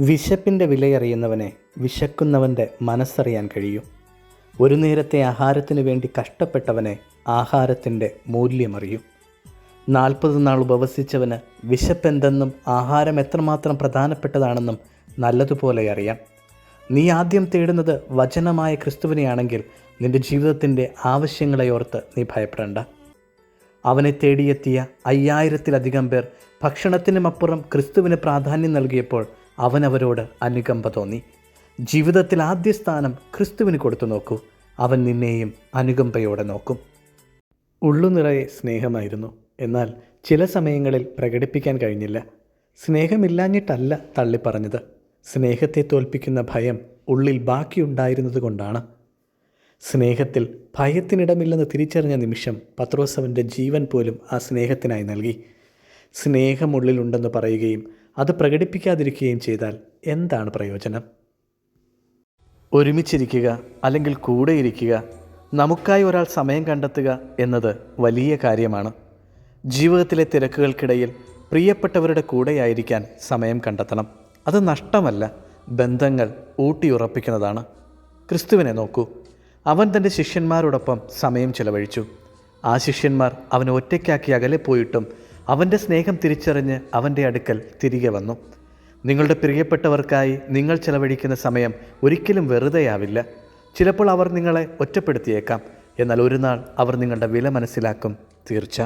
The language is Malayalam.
വിശപ്പിൻ്റെ വിലയറിയുന്നവനെ വിശക്കുന്നവൻ്റെ മനസ്സറിയാൻ കഴിയും. ഒരു നേരത്തെ ആഹാരത്തിന് വേണ്ടി കഷ്ടപ്പെട്ടവനെ ആഹാരത്തിൻ്റെ മൂല്യമറിയും. 40 നാൾ ഉപവസിച്ചവന് വിശപ്പെന്തെന്നും ആഹാരം എത്രമാത്രം പ്രധാനപ്പെട്ടതാണെന്നും നല്ലതുപോലെ അറിയാം. നീ ആദ്യം തേടുന്നത് വചനമായ ക്രിസ്തുവിനെയാണെങ്കിൽ നിൻ്റെ ജീവിതത്തിൻ്റെ ആവശ്യങ്ങളെയോർത്ത് നീ ഭയപ്പെടേണ്ട. അവനെ തേടിയെത്തിയ 5000-ലധികം പേർ ഭക്ഷണത്തിനുമപ്പുറം ക്രിസ്തുവിന് പ്രാധാന്യം നൽകിയപ്പോൾ അവനവരോട് അനുകമ്പ തോന്നി. ജീവിതത്തിൽ ആദ്യ സ്ഥാനം ക്രിസ്തുവിന് കൊടുത്തു നോക്കൂ. അവൻ നിന്നെയും അനുകമ്പയോടെ നോക്കും. ഉള്ളുനിറയെ സ്നേഹമായിരുന്നു, എന്നാൽ ചില സമയങ്ങളിൽ പ്രകടിപ്പിക്കാൻ കഴിഞ്ഞില്ല. സ്നേഹമില്ലാഞ്ഞിട്ടല്ല തള്ളിപ്പറഞ്ഞത്, സ്നേഹത്തെ തോൽപ്പിക്കുന്ന ഭയം ഉള്ളിൽ ബാക്കിയുണ്ടായിരുന്നത് കൊണ്ടാണ്. സ്നേഹത്തിൽ ഭയത്തിനിടമില്ലെന്ന് തിരിച്ചറിഞ്ഞ നിമിഷം പത്രോസ് അവൻ്റെ ജീവൻ പോലും ആ സ്നേഹത്തിനായി നൽകി. സ്നേഹമുള്ളിലുണ്ടെന്ന് പറയുകയും അത് പ്രകടിപ്പിക്കാതിരിക്കുകയും ചെയ്താൽ എന്താണ് പ്രയോജനം? ഒരുമിച്ചിരിക്കുക അല്ലെങ്കിൽ കൂടെയിരിക്കുക, നമുക്കായി ഒരാൾ സമയം കണ്ടെത്തുക എന്നത് വലിയ കാര്യമാണ്. ജീവിതത്തിലെ തിരക്കുകൾക്കിടയിൽ പ്രിയപ്പെട്ടവരുടെ കൂടെയായിരിക്കാൻ സമയം കണ്ടെത്തണം. അത് നഷ്ടമല്ല, ബന്ധങ്ങൾ ഊട്ടിയുറപ്പിക്കുന്നതാണ്. ക്രിസ്തുവിനെ നോക്കൂ. അവൻ തൻ്റെ ശിഷ്യന്മാരോടൊപ്പം സമയം ചെലവഴിച്ചു. ആ ശിഷ്യന്മാർ അവനെ ഒറ്റയ്ക്കാക്കി അകലെ പോയിട്ടും അവൻ്റെ സ്നേഹം തിരിച്ചറിഞ്ഞ് അവൻ്റെ അടുക്കൽ തിരികെ വന്നു. നിങ്ങളുടെ പ്രിയപ്പെട്ടവർക്കായി നിങ്ങൾ ചെലവഴിക്കുന്ന സമയം ഒരിക്കലും വെറുതെയാവില്ല. ചിലപ്പോൾ അവർ നിങ്ങളെ ഒറ്റപ്പെടുത്തിയേക്കാം, എന്നാൽ ഒരു നാൾ അവർ നിങ്ങളുടെ വില മനസ്സിലാക്കും, തീർച്ച.